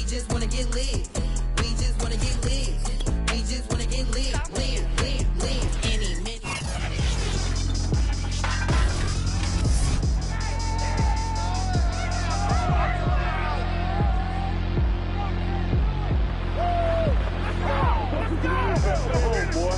just wanna get lit. We just wanna get lit. We just wanna get lit. Lit, lit, lit. Any minute. Oh, boy.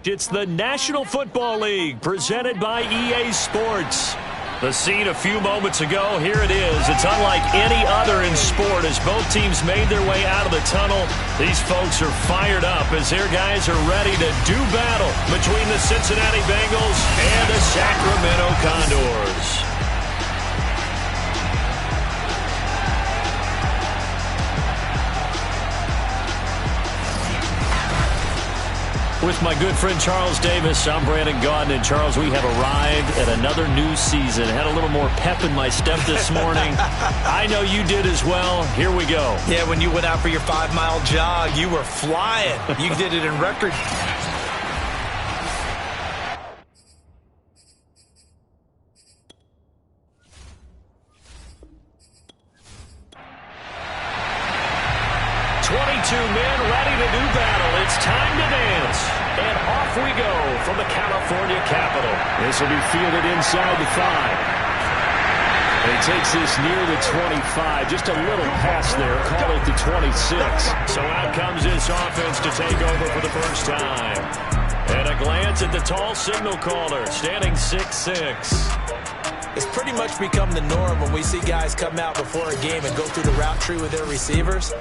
It's the National Football League presented by EA Sports. The scene a few moments ago, here it is. It's unlike any other in sport as both teams made their way out of the tunnel. These folks are fired up as their guys are ready to do battle between the Cincinnati Bengals and the Sacramento Condors. With my good friend Charles Davis, I'm Brandon Gaudin. And Charles, we have arrived at another new season. Had a little more pep in my step this morning. I know you did as well. Here we go. Yeah, when you went out for your 5-mile jog, you were flying. You did it in record. Men ready to do battle. It's time to dance. And off we go from the California capital. This will be fielded inside the 5. He takes this near the 25. Just a little pass there. Call it the 26. So out comes this offense to take over for the first time. And a glance at the tall signal caller, standing 6'6". It's pretty much become the norm when we see guys come out before a game and go through the route tree with their receivers.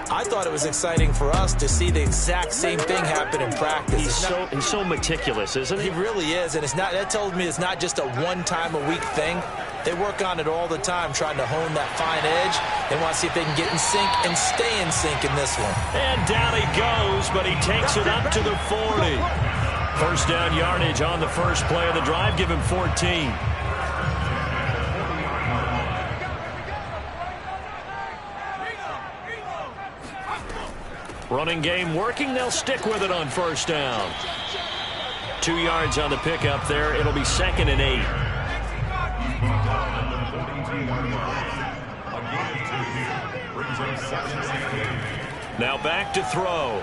I thought it was exciting for us to see the exact same thing happen in practice. He's so meticulous, isn't he? He really is, and that tells me it's not just a one-time-a-week thing. They work on it all the time, trying to hone that fine edge. They want to see if they can get in sync and stay in sync in this one. And down he goes, but he takes it up to the 40. First down yardage on the first play of the drive. Give him 14. Running game working. They'll stick with it on first down. 2 yards on the pickup there. It'll be 2nd and 8. Now back to throw.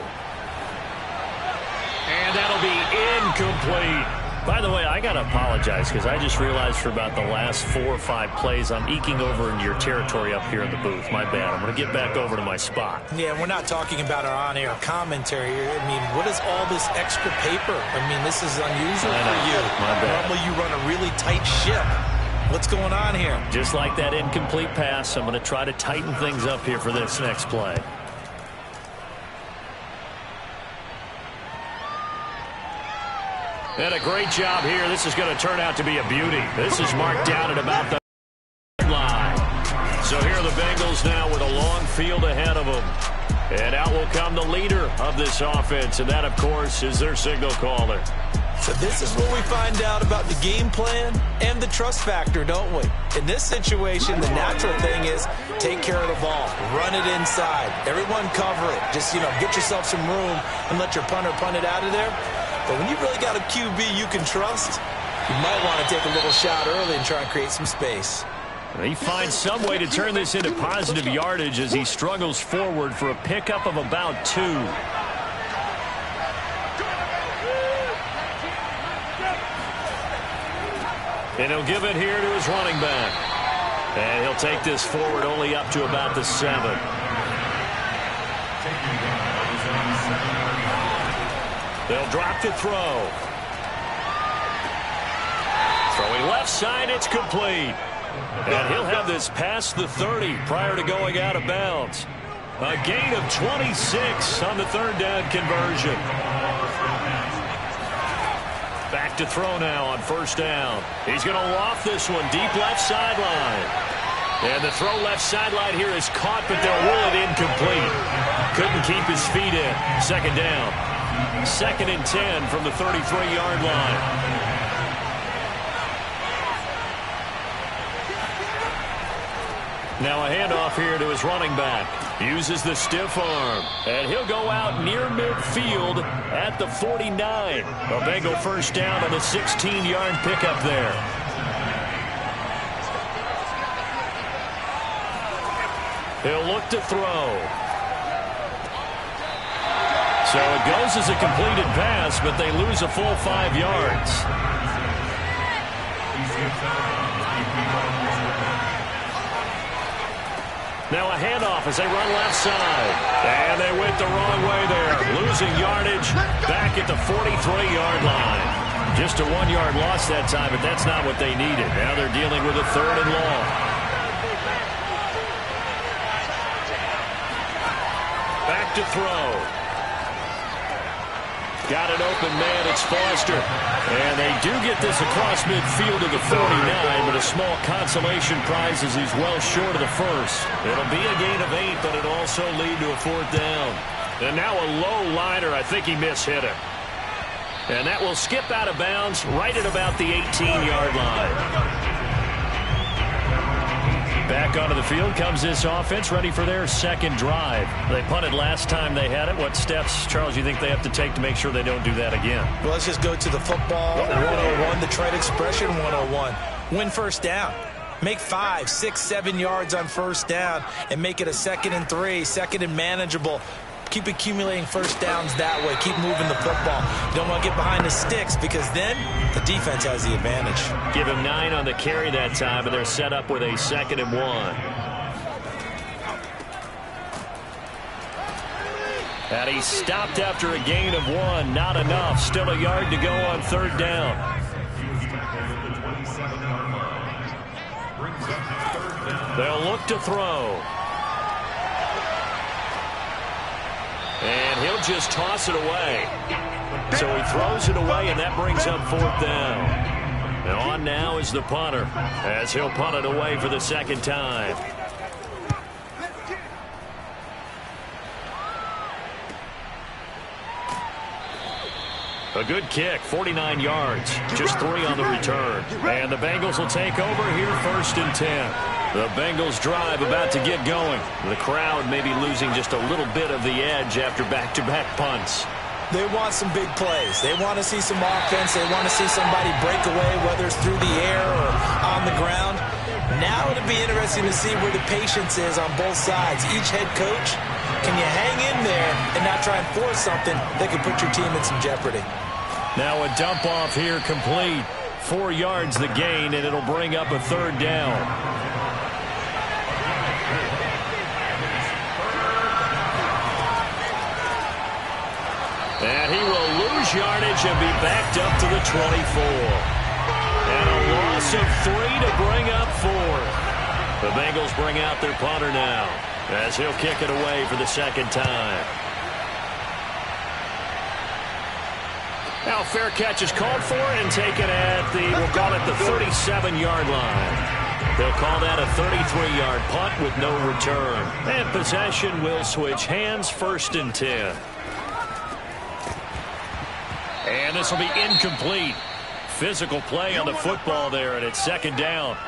And that'll be incomplete. By the way, I got to apologize because I just realized for about the last 4 or 5 plays I'm eking over into your territory up here in the booth. My bad. I'm going to get back over to my spot. Yeah, we're not talking about our on-air commentary here. I mean, what is all this extra paper? I mean, this is unusual for you. My bad. Normally you run a really tight ship. What's going on here? Just like that incomplete pass, I'm going to try to tighten things up here for this next play. And a great job here. This is going to turn out to be a beauty. This is marked down at about the line. So here are the Bengals now with a long field ahead of them. And out will come the leader of this offense, and that, of course, is their signal caller. So this is where we find out about the game plan and the trust factor, don't we? In this situation, the natural thing is take care of the ball. Run it inside. Everyone cover it. Just, get yourself some room and let your punter punt it out of there. But when you've really got a QB you can trust, you might want to take a little shot early and try and create some space. He finds some way to turn this into positive yardage as he struggles forward for a pickup of about 2. And he'll give it here to his running back. And he'll take this forward only up to about the 7. They'll drop to throw. Throwing left side, it's complete. And he'll have this past the 30 prior to going out of bounds. A gain of 26 on the 3rd down conversion. Back to throw now on first down. He's going to loft this one deep left sideline. And the throw left sideline here is caught, but they'll rule it incomplete. Couldn't keep his feet in. 2nd down. 2nd and 10 from the 33-yard line. Now a handoff here to his running back. Uses the stiff arm, and he'll go out near midfield at the 49. A Bengal first down on a 16-yard pickup there. He'll look to throw. So it goes as a completed pass, but they lose a full 5 yards. Now a handoff as they run left side. And they went the wrong way there. Losing yardage back at the 43-yard line. Just a 1-yard loss that time, but that's not what they needed. Now they're dealing with a 3rd and long. Back to throw. Got an open man. It's Foster. And they do get this across midfield to the 49, but a small consolation prize as he's well short of the first. It'll be a gain of 8, but it'll also lead to a 4th down. And now a low liner. I think he mishit him. And that will skip out of bounds right at about the 18-yard line. Back onto the field comes this offense, ready for their second drive. They punted last time they had it. What steps, Charles, you think they have to take to make sure they don't do that again? Well, let's just go to the football 101, the trade expression 101. Win first down. Make 5, 6, 7 yards on first down and make it a 2nd and 3, 2nd and manageable. Keep accumulating first downs that way. Keep moving the football. You don't want to get behind the sticks because then the defense has the advantage. Give him 9 on the carry that time, and they're set up with a 2nd and 1. And he stopped after a gain of 1. Not enough. Still a yard to go on 3rd down. They'll look to throw. And he'll just toss it away. So he throws it away, and that brings up 4th down. And on now is the punter, as he'll punt it away for the 2nd time. A good kick, 49 yards, just 3 on the return. And the Bengals will take over here 1st and 10. The Bengals drive about to get going. The crowd may be losing just a little bit of the edge after back-to-back punts. They want some big plays. They want to see some offense. They want to see somebody break away, whether it's through the air or on the ground. Now it'll be interesting to see where the patience is on both sides. Each head coach, can you hang in there and not try and force something that could put your team in some jeopardy? Now a dump off here complete. 4 yards the gain, and it'll bring up a 3rd down. And he will lose yardage and be backed up to the 24. And a loss of 3 to bring up 4. The Bengals bring out their punter now, as he'll kick it away for the 2nd time. Now fair catch is called for and taken at the, we'll call it the 37-yard line. They'll call that a 33-yard punt with no return. And possession will switch hands, 1st and 10. And this will be incomplete. Physical play on the football there, and it's 2nd down.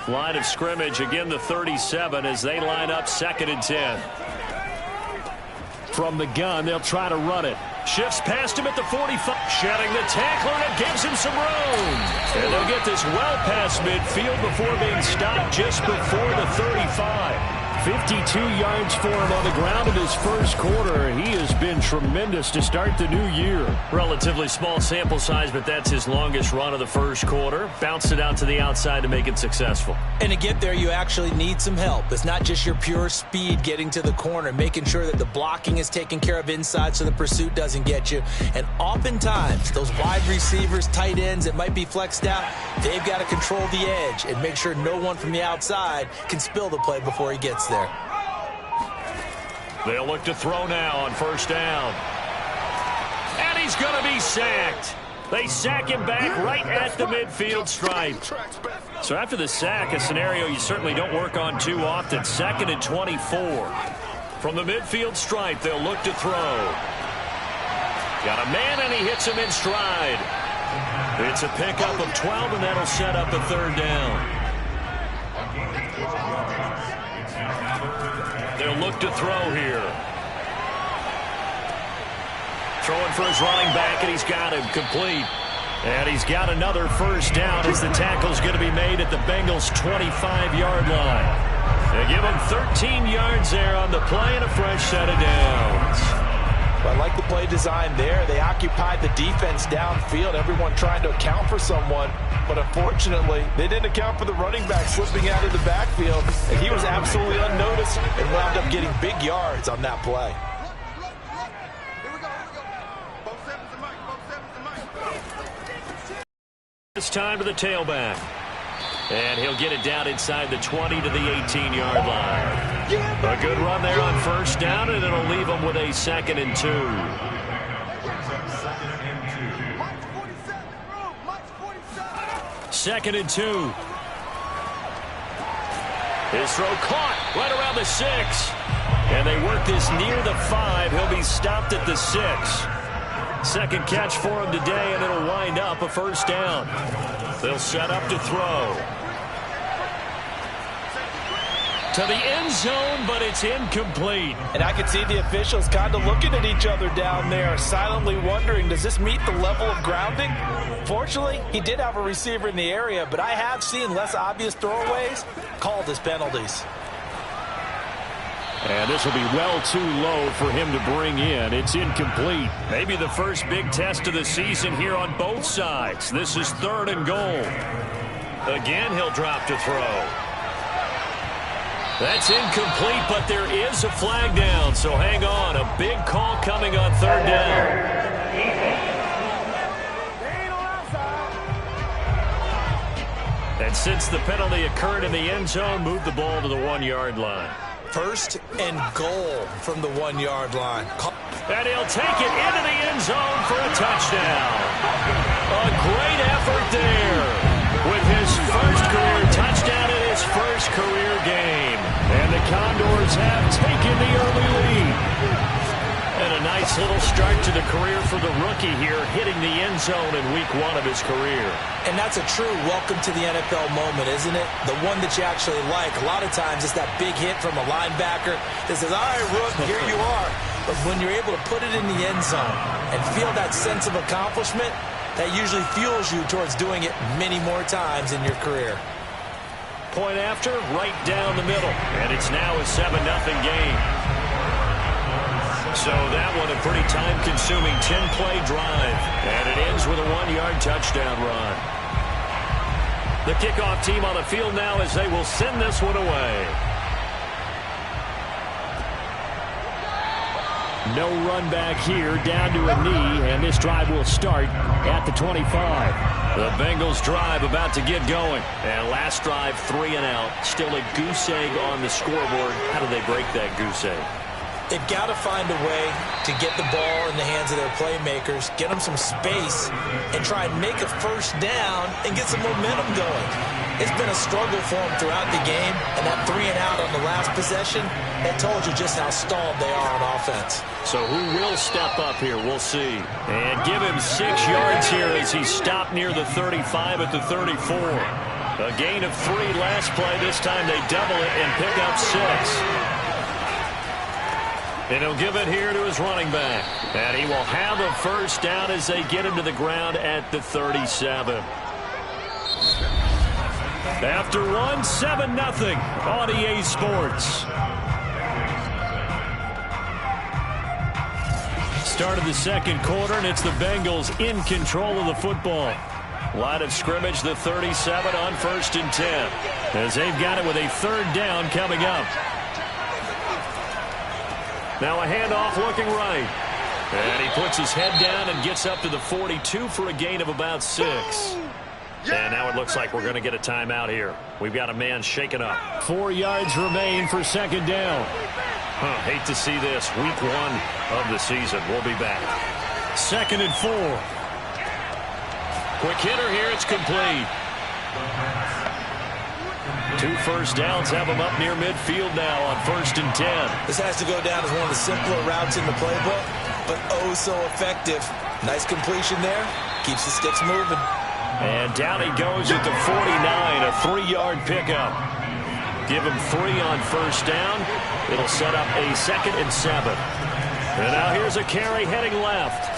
Line of scrimmage, again the 37 as they line up 2nd and 10. From the gun, they'll try to run it. Shifts past him at the 45. Shedding the tackler, and it gives him some room. And they'll get this well past midfield before being stopped just before the 35. 52 yards for him on the ground in his first quarter. He has been tremendous to start the new year. Relatively small sample size, but that's his longest run of the first quarter. Bounced it out to the outside to make it successful. And to get there, you actually need some help. It's not just your pure speed getting to the corner, making sure that the blocking is taken care of inside so the pursuit doesn't get you. And oftentimes, those wide receivers, tight ends that might be flexed out, they've got to control the edge and make sure no one from the outside can spill the play before he gets there. They'll look to throw now on 1st down. And he's going to be sacked. They sack him back right at the midfield stripe. So after the sack, a scenario you certainly don't work on too often. 2nd and 24. From the midfield stripe, they'll look to throw. Got a man, and he hits him in stride. It's a pickup of 12, and that'll set up a 3rd down. They'll look look to throw here. Throwing for his running back, and he's got him complete. And he's got another first down as the tackle's going to be made at the Bengals' 25-yard line. They give him 13 yards there on the play and a fresh set of downs. Well, I like the play design there. They occupied the defense downfield, everyone trying to account for someone. But unfortunately, they didn't account for the running back slipping out of the backfield. And he was absolutely unnoticed and wound up getting big yards on that play. This time to the tailback. And he'll get it down inside the 20 to the 18-yard line. A good run there on first down, and it'll leave him with a 2nd and 2. Second and 2. His throw caught right around the 6. And they work this near the 5. He'll be stopped at the 6. Second catch for him today, and it'll wind up a first down. They'll set up to throw. To the end zone, but it's incomplete. And I can see the officials kind of looking at each other down there, silently wondering, does this meet the level of grounding? Fortunately, he did have a receiver in the area, but I have seen less obvious throwaways called as penalties. And this will be well too low for him to bring in. It's incomplete. Maybe the first big test of the season here on both sides. This is 3rd and goal. Again, he'll drop to throw. That's incomplete, but there is a flag down, so hang on. A big call coming on 3rd down. And since the penalty occurred in the end zone, move the ball to the 1-yard line. 1st and goal from the 1-yard line. And he'll take it into the end zone for a touchdown. A great effort there with his first career touchdown in his first career game. And the Condors have taken the early lead. And a nice little start to the career for the rookie here, hitting the end zone in week 1 of his career. And that's a true welcome to the NFL moment, isn't it? The one that you actually like. A lot of times it's that big hit from a linebacker that says, all right, Rook, here you are. But when you're able to put it in the end zone and feel that sense of accomplishment, that usually fuels you towards doing it many more times in your career. Point after, right down the middle. And it's now a 7-0 game. So that one a pretty time-consuming 10-play drive. And it ends with a 1-yard touchdown run. The kickoff team on the field now as they will send this one away. No run back here, down to a knee, and this drive will start at the 25. The Bengals drive about to get going. And last drive, 3 and out. Still a goose egg on the scoreboard. How do they break that goose egg? They've got to find a way to get the ball in the hands of their playmakers, get them some space, and try and make a first down and get some momentum going. It's been a struggle for them throughout the game, and that 3 and out on the last possession, that told you just how stalled they are on offense. So who will step up here? We'll see. And give him 6 yards here as he stopped near the 35 at the 34. A gain of 3 last play. This time they double it and pick up 6. And he'll give it here to his running back. And he will have a first down as they get him to the ground at the 37. After 7-0 on EA Sports. Start of the second quarter, and it's the Bengals in control of the football. Line of scrimmage, the 37 on 1st and 10. As they've got it with a 3rd down coming up. Now a handoff looking right. And he puts his head down and gets up to the 42 for a gain of about 6. And now it looks like we're going to get a timeout here. We've got a man shaken up. 4 yards remain for 2nd down. Hate to see this. Week 1 of the season. We'll be back. 2nd and 4. Quick hitter here. It's complete. 2 first downs have him up near midfield now on 1st and 10. This has to go down as one of the simpler routes in the playbook, but oh so effective. Nice completion there. Keeps the sticks moving. And down he goes at the 49, a 3-yard pickup. Give him 3 on 1st down. It'll set up a 2nd and 7. And now here's a carry heading left.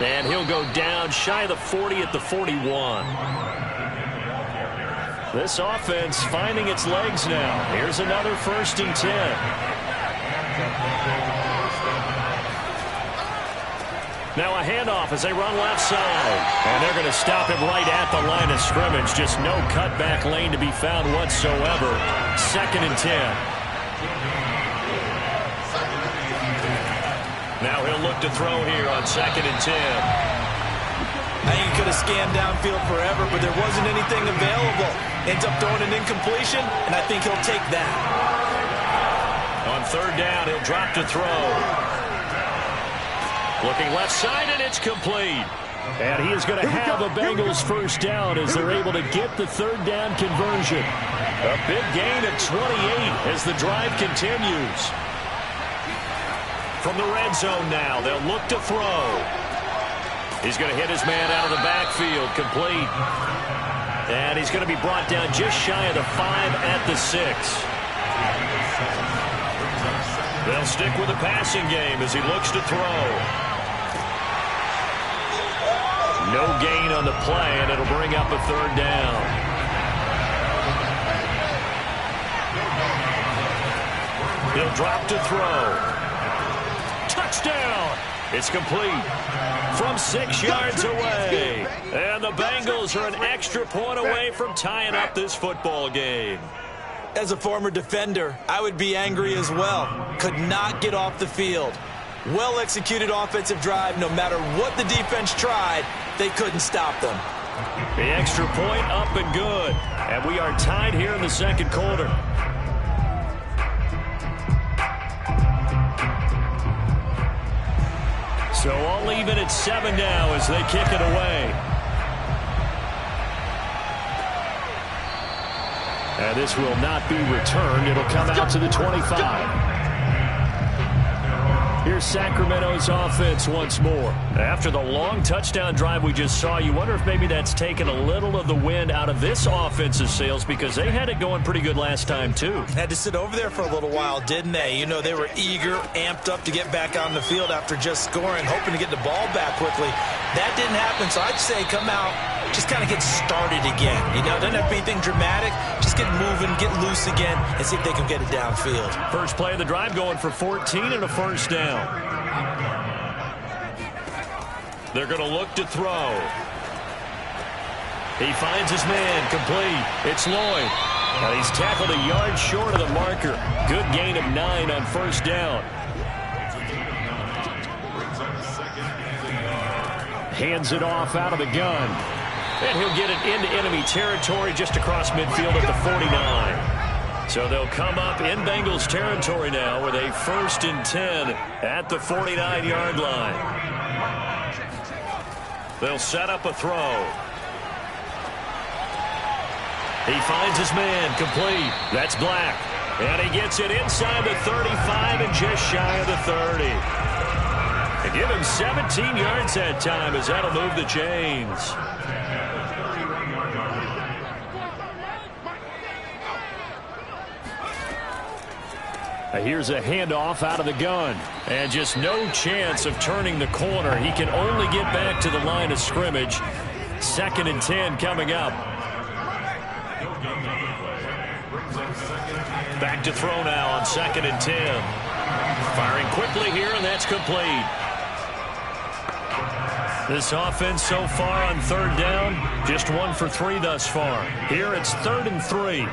And he'll go down shy of the 40 at the 41. This offense finding its legs now. Here's another 1st and 10. Now a handoff as they run left side. And they're going to stop him right at the line of scrimmage. Just no cutback lane to be found whatsoever. 2nd and 10. Now he'll look to throw here on 2nd and 10. I think he could have scanned downfield forever, but there wasn't anything available. Ends up throwing an incompletion, and I think he'll take that. On 3rd down, he'll drop to throw. Looking left side, and it's complete. And he is going to have a Bengals 1st down as they're able to get the 3rd down conversion. A big gain of 28 as the drive continues. From the red zone now, they'll look to throw. He's going to hit his man out of the backfield, complete. And he's going to be brought down just shy of the 5 at the 6. They'll stick with the passing game as he looks to throw. No gain on the play, and it'll bring up a 3rd down. He'll drop to throw. Touchdown! It's complete from 6 yards away. And the Bengals are an extra point away from tying up this football game. As a former defender, I would be angry as well. Could not get off the field. Well-executed offensive drive. No matter what the defense tried, they couldn't stop them. The extra point up and good. And we are tied here in the 2nd quarter. So all even at 7 now as they kick it away. And this will not be returned. It'll come out to the 25. Here's Sacramento's offense once more. After the long touchdown drive we just saw, you wonder if maybe that's taken a little of the wind out of this offensive sails because they had it going pretty good last time, too. Had to sit over there for a little while, didn't they? You know, they were eager, amped up to get back on the field after just scoring, hoping to get the ball back quickly. That didn't happen, so I'd say come out, just kind of get started again. You know, doesn't have to be anything dramatic. Just get moving, get loose again, and see if they can get it downfield. First play of the drive going for 14 and a 1st down. They're going to look to throw. He finds his man, complete. It's Lloyd. And he's tackled a yard short of the marker. Good gain of 9 on 1st down. Hands it off out of the gun. And he'll get it into enemy territory just across midfield at the 49. So they'll come up in Bengals territory now with a 1st and 10 at the 49-yard line. They'll set up a throw. He finds his man, complete. That's Black. And he gets it inside the 35 and just shy of the 30. They give him 17 yards that time as that'll move the chains. Here's a handoff out of the gun. And just no chance of turning the corner. He can only get back to the line of scrimmage. 2nd and 10 coming up. Back to throw now on 2nd and 10. Firing quickly here, and that's complete. This offense so far on 3rd down, just 1 for 3 thus far. Here it's 3rd and 3.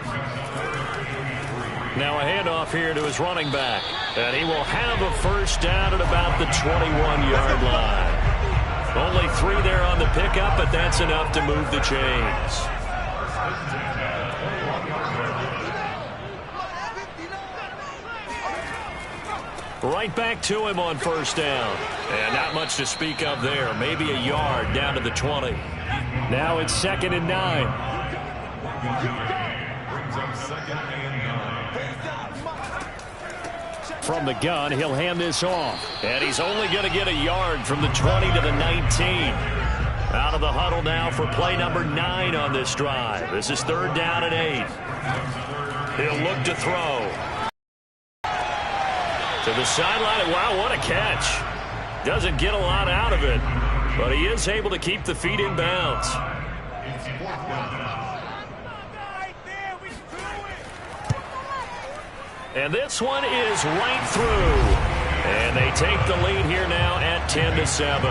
Now a handoff here to his running back. And he will have a 1st down at about the 21-yard line. Only 3 there on the pickup, but that's enough to move the chains. Right back to him on 1st down. And not much to speak of there. Maybe a yard down to the 20. Now it's 2nd and 9. From the gun, he'll hand this off. And he's only going to get a yard from the 20 to the 19. Out of the huddle now for play number 9 on this drive. This is 3rd down and 8. He'll look to throw. To the sideline. Wow, what a catch. Doesn't get a lot out of it, but he is able to keep the feet in bounds. And this one is right through. And they take the lead here now at 10-7.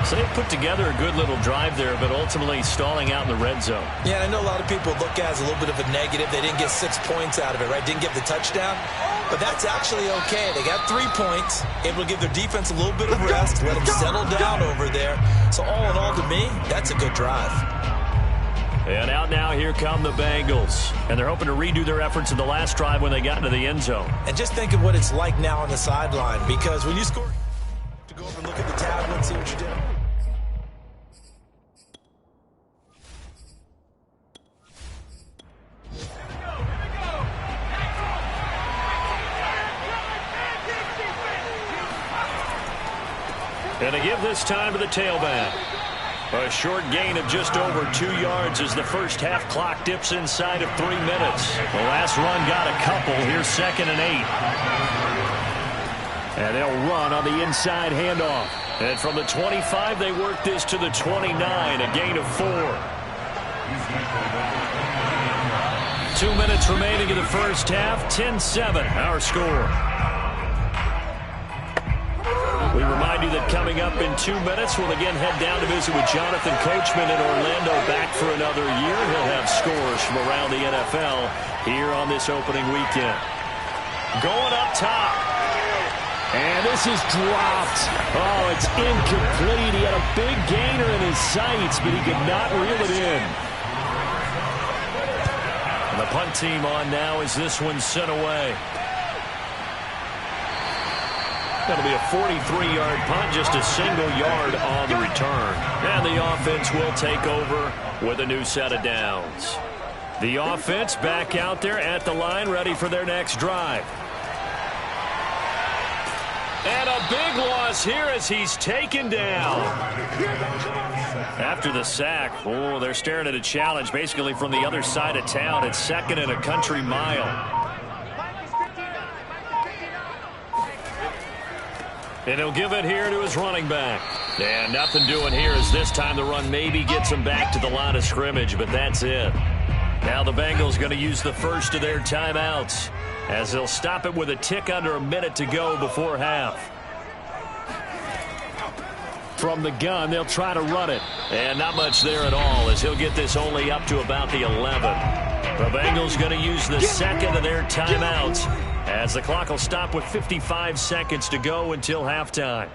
So they put together a good little drive there, but ultimately stalling out in the red zone. Yeah, I know a lot of people look at it as a little bit of a negative. They didn't get 6 points out of it, right? Didn't get the touchdown. But that's actually okay. They got 3 points, able to give their defense a little bit of rest, let them settle down over there. So all in all, to me, that's a good drive. And out now, here come the Bengals. And they're hoping to redo their efforts in the last drive when they got into the end zone. And just think of what it's like now on the sideline, because when you score, to go over and look at the tablet and see what you did. And to give this time to the tailback. A short gain of just over 2 yards as the first half clock dips inside of 3 minutes. The last run got a couple. Here's 2nd and 8. And they'll run on the inside handoff. And from the 25, they work this to the 29, a gain of 4. 2 minutes remaining in the first half, 10-7, our score. We remind you that coming up in 2 minutes, we'll again head down to visit with Jonathan Coachman in Orlando, back for another year. He'll have scores from around the NFL here on this opening weekend. Going up top. And this is dropped. Oh, it's incomplete. He had a big gainer in his sights, but he could not reel it in. And the punt team on now as this one's sent away. That'll be a 43-yard punt, just a single yard on the return. And the offense will take over with a new set of downs. The offense back out there at the line, ready for their next drive. And a big loss here as he's taken down. After the sack, oh, they're staring at a challenge basically from the other side of town. It's 2nd and a country mile. And he'll give it here to his running back. And nothing doing here as this time the run maybe gets him back to the line of scrimmage, but that's it. Now the Bengals going to use the first of their timeouts as they'll stop it with a tick under a minute to go before half. From the gun, they'll try to run it. And not much there at all as he'll get this only up to about the 11. The Bengals going to use the second of their timeouts as the clock will stop with 55 seconds to go until halftime.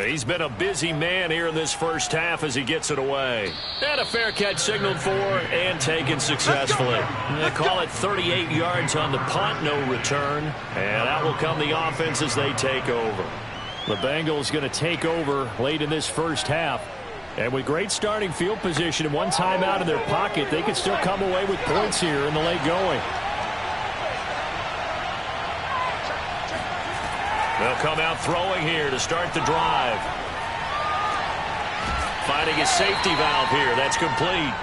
He's been a busy man here in this first half as he gets it away. And a fair catch signaled for and taken successfully. They call it 38 yards on the punt, no return. And out will come the offense as they take over. The Bengals going to take over late in this first half. And with great starting field position and one timeout in their pocket, they could still come away with points here in the late going. They'll come out throwing here to start the drive. Finding a safety valve here. That's complete.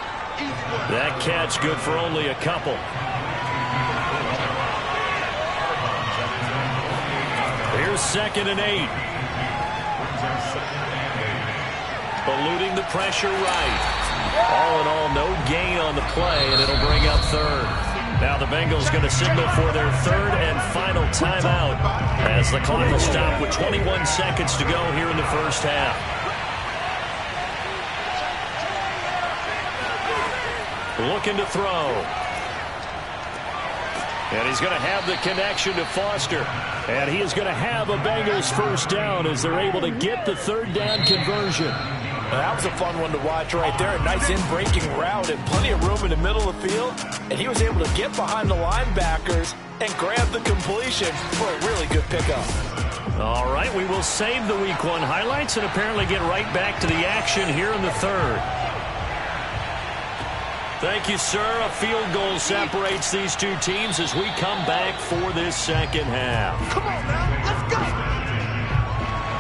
That catch good for only a couple. Here's 2nd and 8. Eluding the pressure right. All in all, no gain on the play, and it'll bring up 3rd. Now the Bengals going to signal for their 3rd and final timeout as the clock will stop with 21 seconds to go here in the first half. Looking to throw. And he's going to have the connection to Foster. And he is going to have a Bengals first down as they're able to get the 3rd down conversion. That was a fun one to watch right there. A nice in-breaking route and plenty of room in the middle of the field. And he was able to get behind the linebackers and grab the completion for a really good pickup. All right, we will save the Week 1 highlights and apparently get right back to the action here in the 3rd. Thank you, sir. A field goal separates these two teams as we come back for this second half. Come on now, let's go.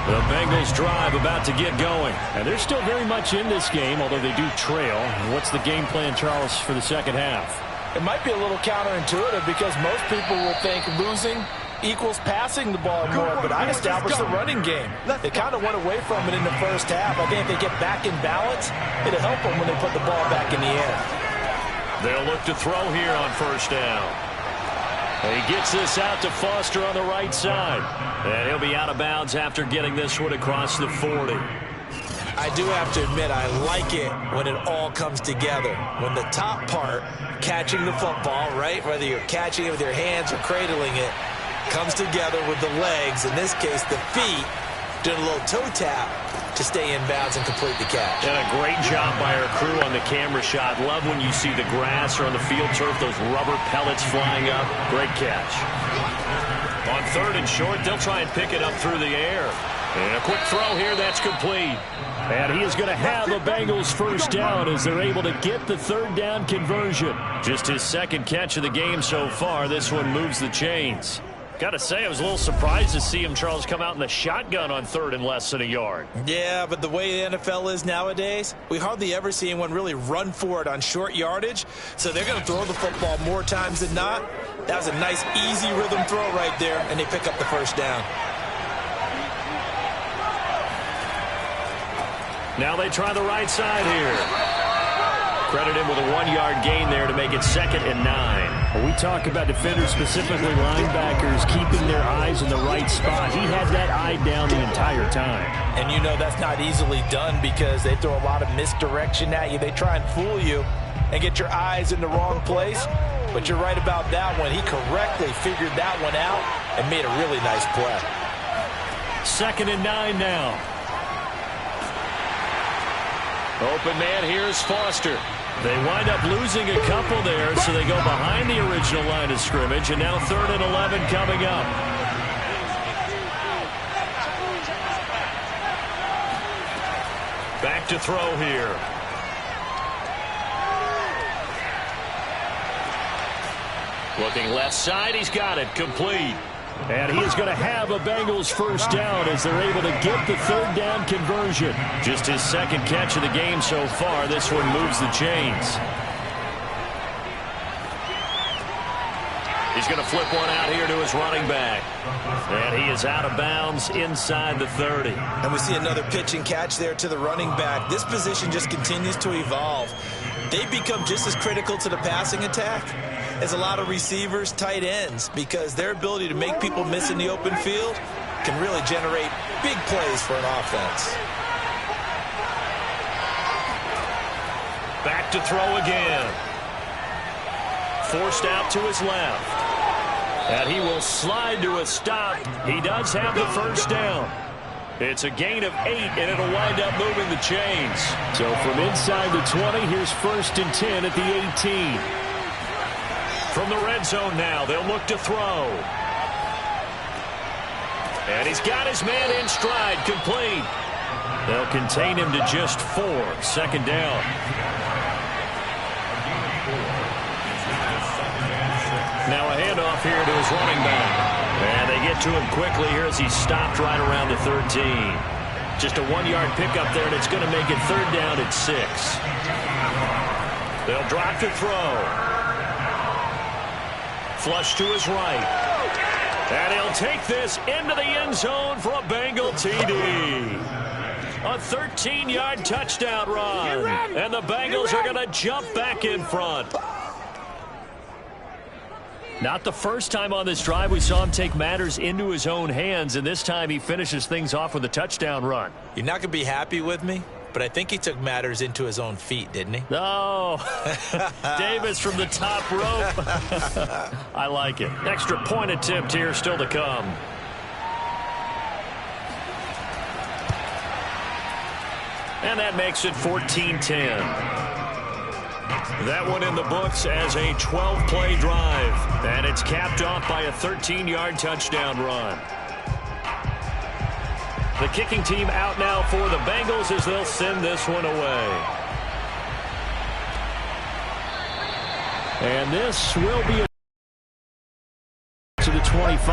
The Bengals drive about to get going. And they're still very much in this game, although they do trail. What's the game plan, Charles, for the second half? It might be a little counterintuitive because most people will think losing equals passing the ball more, but I'd establish the running game. They kind of went away from it in the first half. I think if they get back in balance, it'll help them when they put the ball back in the air. They'll look to throw here on first down. He gets this out to Foster on the right side. And he'll be out of bounds after getting this one across the 40. I do have to admit, I like it when it all comes together. When the top part, catching the football, right, whether you're catching it with your hands or cradling it, comes together with the legs, in this case the feet, doing a little toe tap to stay in bounds and complete the catch. And a great job by our crew on the camera shot. Love when you see the grass or on the field turf, those rubber pellets flying up. Great catch. On third and short, they'll try and pick it up through the air. And a quick throw here, that's complete. And he is going to have a Bengals first down as they're able to get the third down conversion. Just his second catch of the game so far. This one moves the chains. Got to say, I was a little surprised to see him, Charles, come out in the shotgun on third and less than a yard. Yeah, but the way the NFL is nowadays, we hardly ever see anyone really run for it on short yardage. So they're going to throw the football more times than not. That was a nice, easy rhythm throw right there, and they pick up the first down. Now they try the right side here. Credit him with a 1-yard gain there to make it 2nd and 9. When we talk about defenders, specifically linebackers, keeping their eyes in the right spot. He had that eye down the entire time. And you know that's not easily done because they throw a lot of misdirection at you. They try and fool you and get your eyes in the wrong place. But you're right about that one. He correctly figured that one out and made a really nice play. 2nd and 9 now. Open man, here's Foster. They wind up losing a couple there, so they go behind the original line of scrimmage, and now 3rd and 11 coming up. Back to throw here. Looking left side, he's got it, complete. And he is going to have a Bengals first down as they're able to get the third down conversion. Just his second catch of the game so far. This one moves the chains. He's going to flip one out here to his running back. And he is out of bounds inside the 30. And we see another pitch and catch there to the running back. This position just continues to evolve. They become just as critical to the passing attack as a lot of receivers, tight ends, because their ability to make people miss in the open field can really generate big plays for an offense. Back to throw again. Forced out to his left. And he will slide to a stop. He does have the first down. It's a gain of 8, and it'll wind up moving the chains. So from inside the 20, here's 1st and 10 at the 18. From the red zone now, they'll look to throw. And he's got his man in stride, complete. They'll contain him to just 4. 2nd down. Now a handoff here to his running back. And they get to him quickly here as he's stopped right around the 13. Just a 1-yard pickup there, and it's going to make it 3rd down at 6. They'll drop to throw. Flush to his right. And he'll take this into the end zone for a Bengal TD. A 13-yard touchdown run. And the Bengals are going to jump back in front. Not the first time on this drive we saw him take matters into his own hands, and this time he finishes things off with a touchdown run. You're not going to be happy with me, but I think he took matters into his own feet, didn't he? Oh, Davis from the top rope. I like it. Extra point attempt here still to come. And that makes it 14-10. That one in the books as a 12-play drive. And it's capped off by a 13-yard touchdown run. The kicking team out now for the Bengals as they'll send this one away. And this will be to the 25.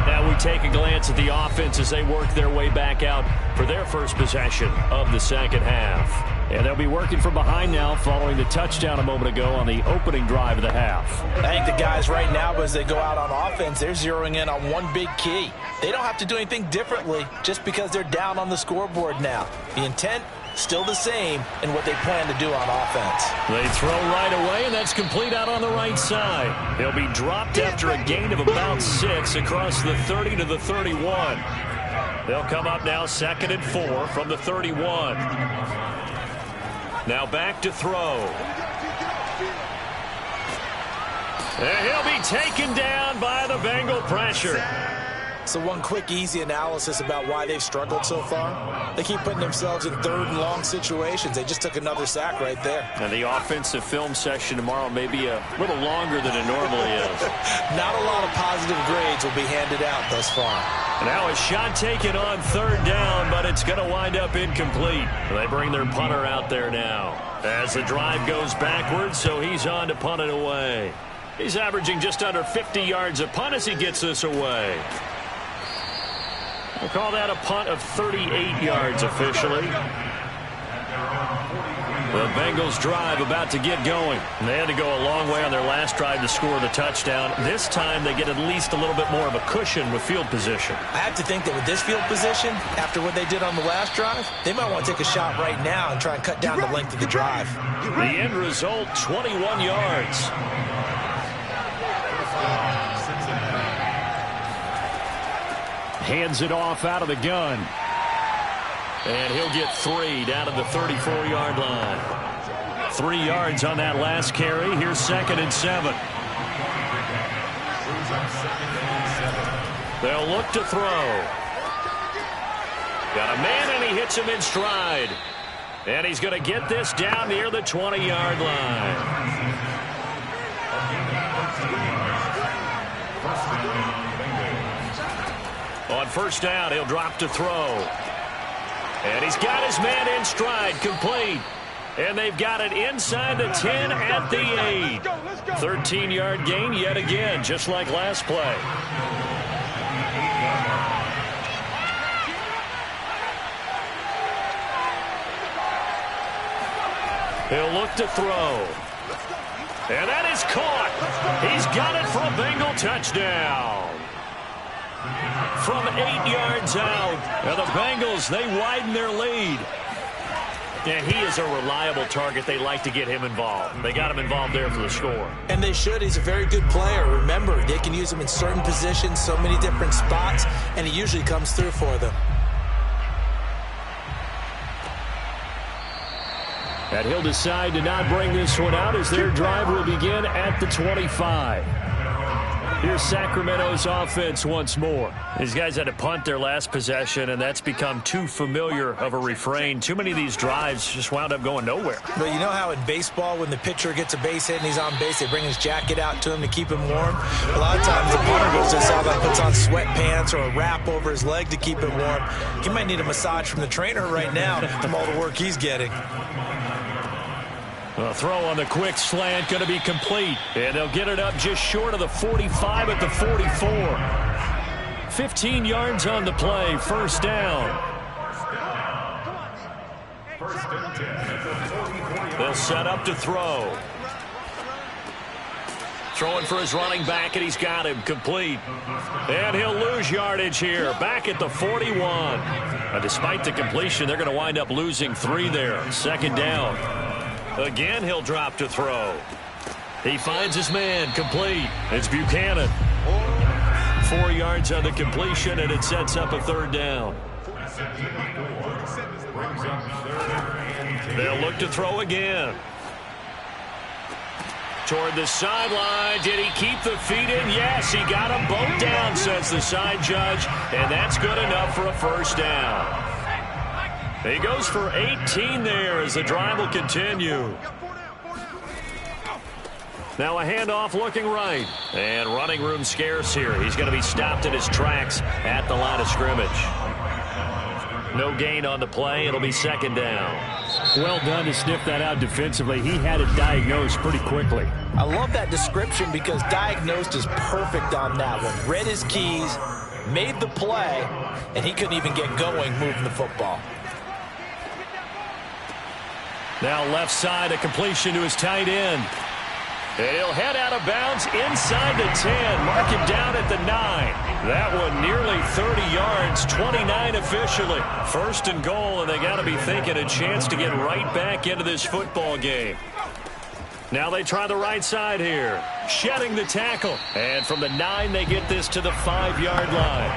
Now we take a glance at the offense as they work their way back out for their first possession of the second half. And they'll be working from behind now following the touchdown a moment ago on the opening drive of the half. I think the guys right now, as they go out on offense, they're zeroing in on one big key. They don't have to do anything differently just because they're down on the scoreboard now. The intent, still the same in what they plan to do on offense. They throw right away, and that's complete out on the right side. He'll be dropped after a gain of about 6 across the 30 to the 31. They'll come up now 2nd and 4 from the 31. Now back to throw. And he'll be taken down by the Bengal pressure. So one quick, easy analysis about why they've struggled so far. They keep putting themselves in 3rd and long situations. They just took another sack right there. And the offensive film session tomorrow may be a little longer than it normally is. Not a lot of positive grades will be handed out thus far. Now a shot taken on 3rd down, but it's going to wind up incomplete. They bring their punter out there now as the drive goes backwards, so he's on to punt it away. He's averaging just under 50 yards a punt as he gets this away. We'll call that a punt of 38 yards officially. The Bengals drive about to get going. They had to go a long way on their last drive to score the touchdown. This time they get at least a little bit more of a cushion with field position. I have to think that with this field position, after what they did on the last drive, they might want to take a shot right now and try and cut down the length of the drive. The end result, 21 yards. Hands it off out of the gun. And he'll get 3 down to the 34-yard line. 3 yards on that last carry. Here's 2nd and 7. They'll look to throw. Got a man, and he hits him in stride. And he's going to get this down near the 20-yard line. On 1st down, he'll drop to throw. And he's got his man in stride, complete. And they've got it inside the 10 at the 8. 13-yard gain yet again, just like last play. He'll look to throw. And that is caught. He's got it for a Bengal touchdown. From 8 yards out. And the Bengals, they widen their lead. And he is a reliable target. They like to get him involved. They got him involved there for the score. And they should. He's a very good player. Remember, they can use him in certain positions, so many different spots, and he usually comes through for them. And he'll decide to not bring this one out as their drive will begin at the 25. Here's Sacramento's offense once more. These guys had to punt their last possession, and that's become too familiar of a refrain. Too many of these drives just wound up going nowhere. But you know how in baseball, when the pitcher gets a base hit and he's on base, they bring his jacket out to him to keep him warm? A lot of times the punter goes to Salva, puts on sweatpants or a wrap over his leg to keep him warm. He might need a massage from the trainer right now from all the work he's getting. A throw on the quick slant going to be complete. And they'll get it up just short of the 45 at the 44. 15 yards on the play. 1st down. They'll set up to throw. Throwing for his running back, and he's got him complete. And he'll lose yardage here. Back at the 41. Despite the completion, they're going to wind up losing 3 there. 2nd down. Again, he'll drop to throw. He finds his man, complete. It's Buchanan. 4 yards on the completion, and it sets up a 3rd down. They'll look to throw again. Toward the sideline. Did he keep the feet in? Yes, he got them both down, says the side judge, and that's good enough for a 1st down. He goes for 18 there as the drive will continue. Now a handoff looking right. And running room scarce here. He's going to be stopped in his tracks at the line of scrimmage. No gain on the play. It'll be 2nd down. Well done to sniff that out defensively. He had it diagnosed pretty quickly. I love that description because diagnosed is perfect on that one. Read his keys, made the play, and he couldn't even get going moving the football. Now left side, a completion to his tight end. And he'll head out of bounds inside the 10. Mark him down at the 9. That one nearly 30 yards, 29 officially. First and goal, and they got to be thinking a chance to get right back into this football game. Now they try the right side here. Shedding the tackle. And from the 9, they get this to the 5-yard line.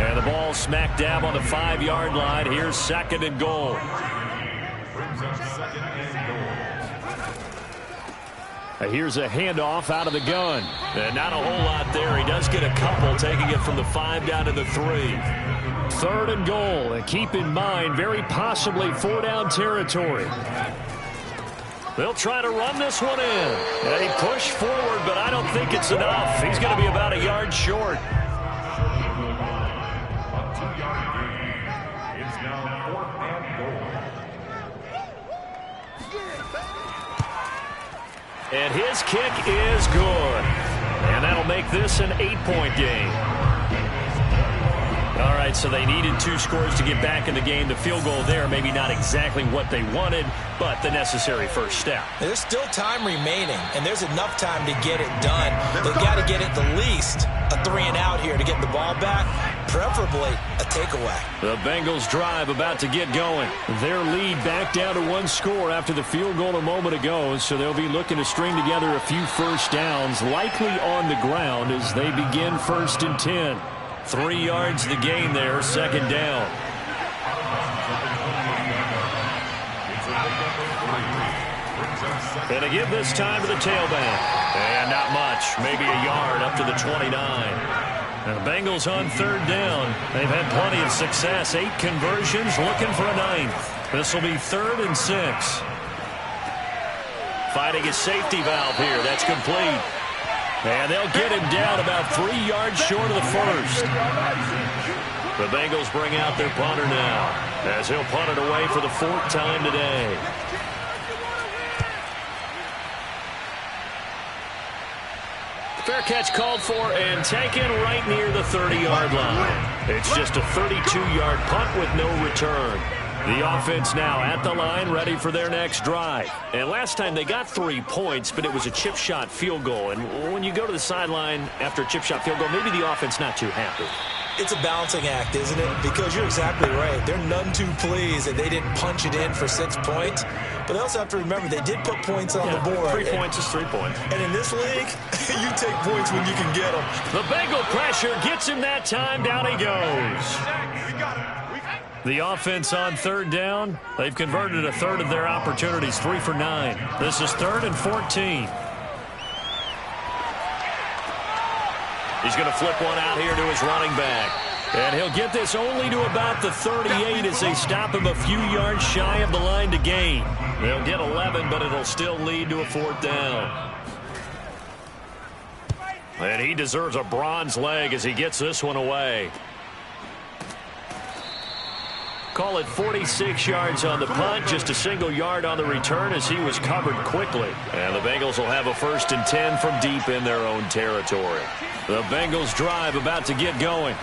And the ball smack dab on the 5-yard line. Here's second and goal. Here's a handoff out of the gun. And not a whole lot there. He does get a couple, taking it from the 5 down to the 3. Third and goal. And keep in mind, very possibly 4-down territory. They'll try to run this one in. And he pushed forward, but I don't think it's enough. He's going to be about a yard short. And his kick is good. And that'll make this an 8-point game. All right, so they needed 2 scores to get back in the game. The field goal there, maybe not exactly what they wanted, but the necessary first step. There's still time remaining, and there's enough time to get it done. They've got to get at the least a 3-and-out here to get the ball back, preferably a takeaway. The Bengals drive about to get going. Their lead back down to 1 score after the field goal a moment ago, so they'll be looking to string together a few first downs, likely on the ground as they begin 1st and 10. 3 yards the gain there, second down. And to give this time to the tailback. And not much, maybe a yard up to the 29. And the Bengals on 3rd down. They've had plenty of success. 8 conversions, looking for a 9th. This will be 3rd and 6. Finding a safety valve here. That's complete. And they'll get him down about 3 yards short of the first. The Bengals bring out their punter now as he'll punt it away for the 4th time today. Fair catch called for and taken right near the 30-yard line. It's just a 32-yard punt with no return. The offense now at the line, ready for their next drive. And last time they got 3 points, but it was a chip shot field goal. And when you go to the sideline after a chip shot field goal, maybe the offense not too happy. It's a balancing act, isn't it? Because you're exactly right. They're none too pleased that they didn't punch it in for 6 points. But they also have to remember they did put points on the board. 3 points is 3 points. And in this league, you take points when you can get them. The Bengal pressure gets him that time. Down he goes. The offense on 3rd down. They've converted a third of their opportunities, 3 for 9. This is 3rd and 14. He's going to flip one out here to his running back. And he'll get this only to about the 38 as they stop him a few yards shy of the line to gain. They'll get 11, but it'll still lead to a 4th down. And he deserves a bronze leg as he gets this one away. Call it 46 yards on the punt, just a single yard on the return as he was covered quickly. And the Bengals will have a 1st and 10 from deep in their own territory. The Bengals drive about to get going.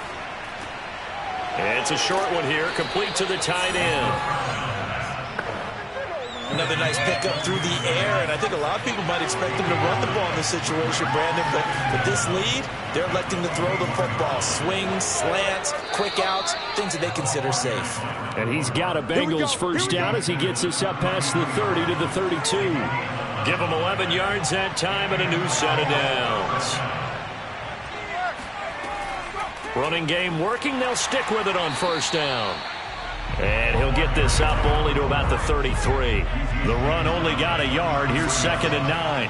And it's a short one here, complete to the tight end. Another nice pickup through the air, and I think a lot of people might expect them to run the ball in this situation, Brandon, but with this lead, they're electing to throw the football. Swings, slants, quick outs, things that they consider safe. And he's got a Bengals first down as he gets this up past the 30 to the 32. Give him 11 yards that time and a new set of downs. Running game working, they'll stick with it on 1st down. And he'll get this up only to about the 33. The run only got a yard. Here's 2nd and 9.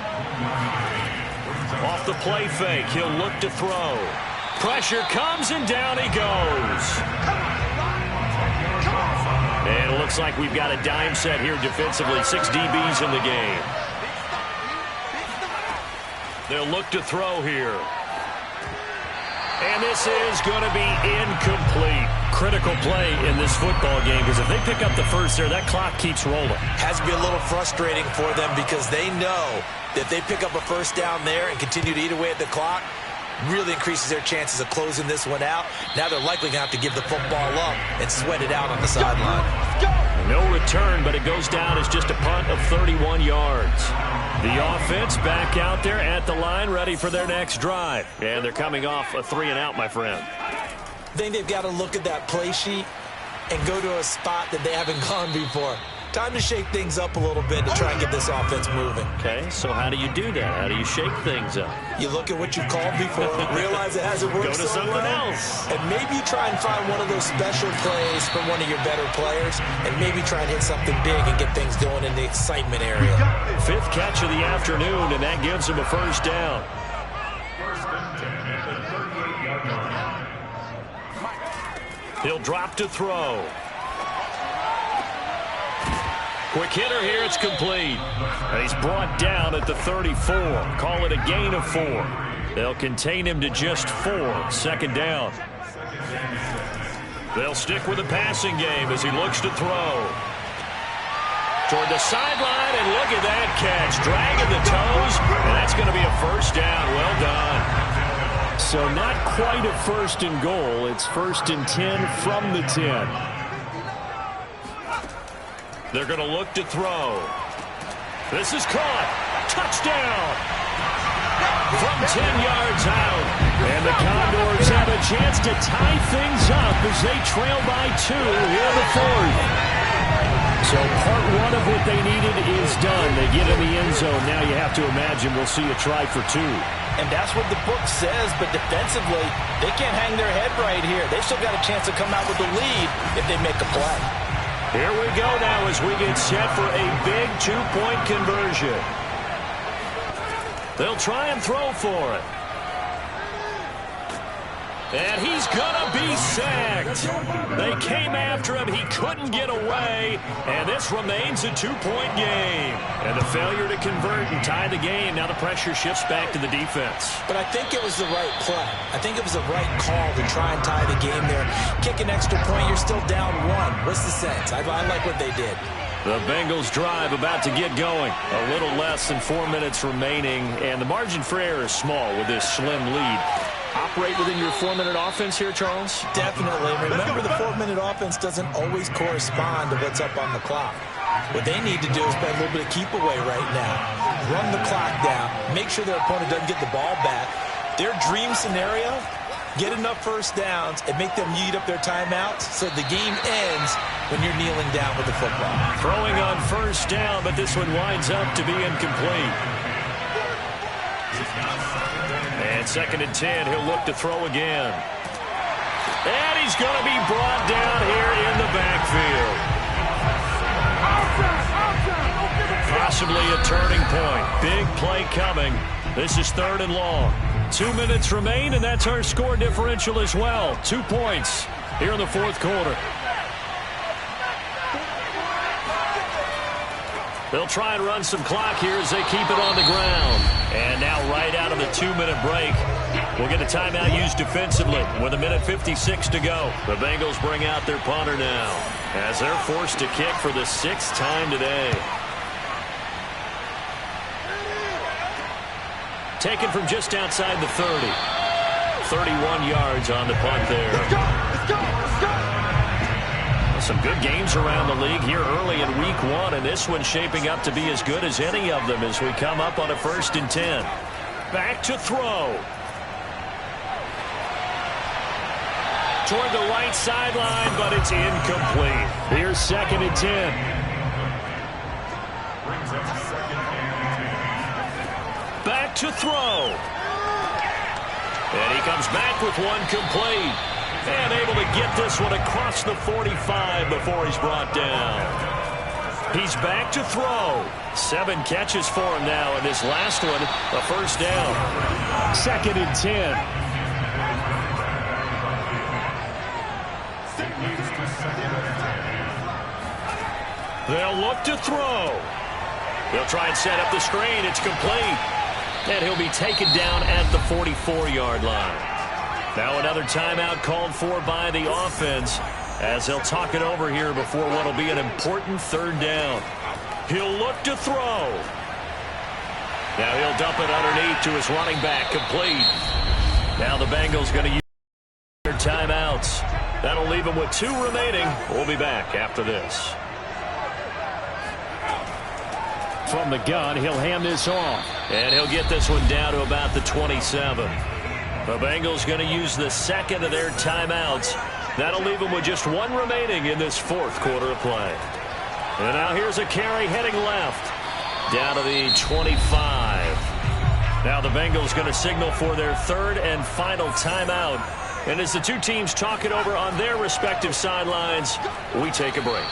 Off the play fake, he'll look to throw. Pressure comes and down he goes. And it looks like we've got a dime set here defensively. 6 DBs in the game. They'll look to throw here. And this is going to be incomplete. Critical play in this football game because if they pick up the first there, that clock keeps rolling. Has to be a little frustrating for them because they know that if they pick up a 1st down there and continue to eat away at the clock, really increases their chances of closing this one out. Now they're likely going to have to give the football up and sweat it out on the sideline. No return, but it goes down as just a punt of 31 yards. The offense back out there at the line, ready for their next drive. And they're coming off a 3-and-out, my friend. I think they've got to look at that play sheet and go to a spot that they haven't gone before. Time to shake things up a little bit to try and get this offense moving. Okay, so how do you do that? How do you shake things up? You look at what you called before, realize it hasn't worked Go to something else. and maybe try and find one of those special plays from one of your better players, and maybe try and hit something big and get things going in the excitement area. 5th catch of the afternoon, and that gives him a first down. He'll drop to throw. Quick hitter here, it's complete. And he's brought down at the 34. Call it a gain of 4. They'll contain him to just 4. 2nd down. They'll stick with the passing game as he looks to throw. Toward the sideline, and look at that catch. Dragging the toes, and that's going to be a first down. Well done. So not quite a 1st and goal. It's 1st and 10 from the 10. They're going to look to throw. This is caught. Touchdown. From 10 yards out. And the Condors have a chance to tie things up as they trail by 2 here in the 4th. So part 1 of what they needed is done. They get in the end zone. Now you have to imagine we'll see a try for 2. And that's what the book says, but defensively, they can't hang their head right here. They've still got a chance to come out with the lead if they make a play. Here we go now as we get set for a big 2-point conversion. They'll try and throw for it. And he's going to be sacked. They came after him. He couldn't get away. And this remains a 2-point game. And the failure to convert and tie the game. Now the pressure shifts back to the defense. But I think it was the right play. I think it was the right call to try and tie the game there. Kick an extra point, you're still down 1. What's the sense? I like what they did. The Bengals drive about to get going. A little less than 4 minutes remaining. And the margin for error is small with this slim lead. Operate within your 4-minute offense here, Charles? Definitely. Remember, the 4-minute offense doesn't always correspond to what's up on the clock. What they need to do is play a little bit of keep away right now. Run the clock down. Make sure their opponent doesn't get the ball back. Their dream scenario, get enough first downs and make them eat up their timeouts so the game ends when you're kneeling down with the football. Throwing on first down, but this one winds up to be incomplete. And 2nd and 10, he'll look to throw again. And he's going to be brought down here in the backfield. Possibly a turning point. Big play coming. This is 3rd and long. 2 minutes remain, and that's our score differential as well. 2 points here in the 4th quarter. They'll try and run some clock here as they keep it on the ground. And now right out of the 2-minute break, we'll get a timeout used defensively with 1:56 to go. The Bengals bring out their punter now as they're forced to kick for the 6th time today. Taken from just outside the 30. 31 yards on the punt there. Let's go! Let's go! Let's go! Some good games around the league here early in week 1, and this one's shaping up to be as good as any of them as we come up on a 1st and 10. Back to throw. Toward the right sideline, but it's incomplete. Here's 2nd and 10. Back to throw. And he comes back with one complete. And able to get this one across the 45 before he's brought down. He's back to throw. 7 catches for him now, and this last one, a first down. 2nd and 10. They'll look to throw. They'll try and set up the screen. It's complete. And he'll be taken down at the 44-yard line. Now another timeout called for by the offense as they'll talk it over here before what will be an important 3rd down. He'll look to throw. Now he'll dump it underneath to his running back, complete. Now the Bengals going to use their timeouts. That'll leave them with 2 remaining. We'll be back after this. From the gun, he'll hand this off. And he'll get this one down to about the 27. The Bengals going to use the second of their timeouts. That'll leave them with just 1 remaining in this 4th quarter of play. And now here's a carry heading left. Down to the 25. Now the Bengals going to signal for their 3rd and final timeout. And as the 2 teams talk it over on their respective sidelines, we take a break.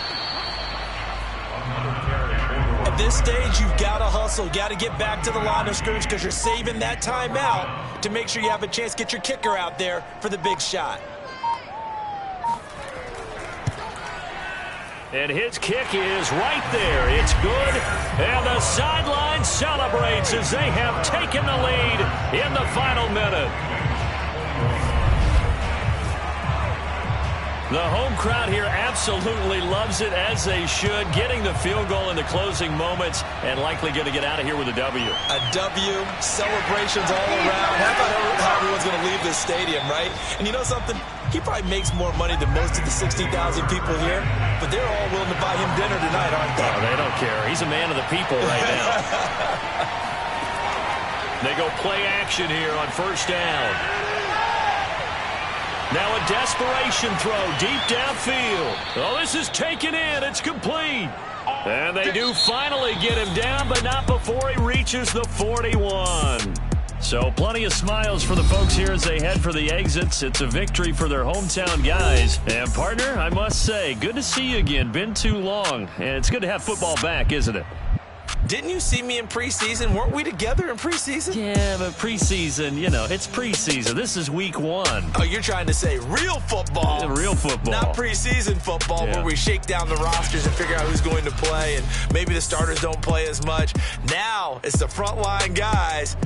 At this stage, you've got to hustle. Got to get back to the line of scrimmage because you're saving that timeout to make sure you have a chance to get your kicker out there for the big shot. And his kick is right there. It's good. And the sideline celebrates as they have taken the lead in the final minute. The home crowd here absolutely loves it, as they should, getting the field goal in the closing moments and likely going to get out of here with a W. A W, celebrations all around. How about how everyone's going to leave this stadium, right? And you know something? He probably makes more money than most of the 60,000 people here, but they're all willing to buy him dinner tonight, aren't they? Oh, they don't care. He's a man of the people right now. They go play action here on 1st down. Now a desperation throw deep downfield. Oh, this is taken in. It's complete. And they do finally get him down, but not before he reaches the 41. So plenty of smiles for the folks here as they head for the exits. It's a victory for their hometown guys. And partner, I must say, good to see you again. Been too long. And it's good to have football back, isn't it? Didn't you see me in preseason? Weren't we together in preseason? Yeah, but preseason, you know, it's preseason. This is week 1. Oh, you're trying to say real football. Real football. Not preseason football, where we shake down the rosters and figure out who's going to play, and maybe the starters don't play as much. Now it's the frontline guys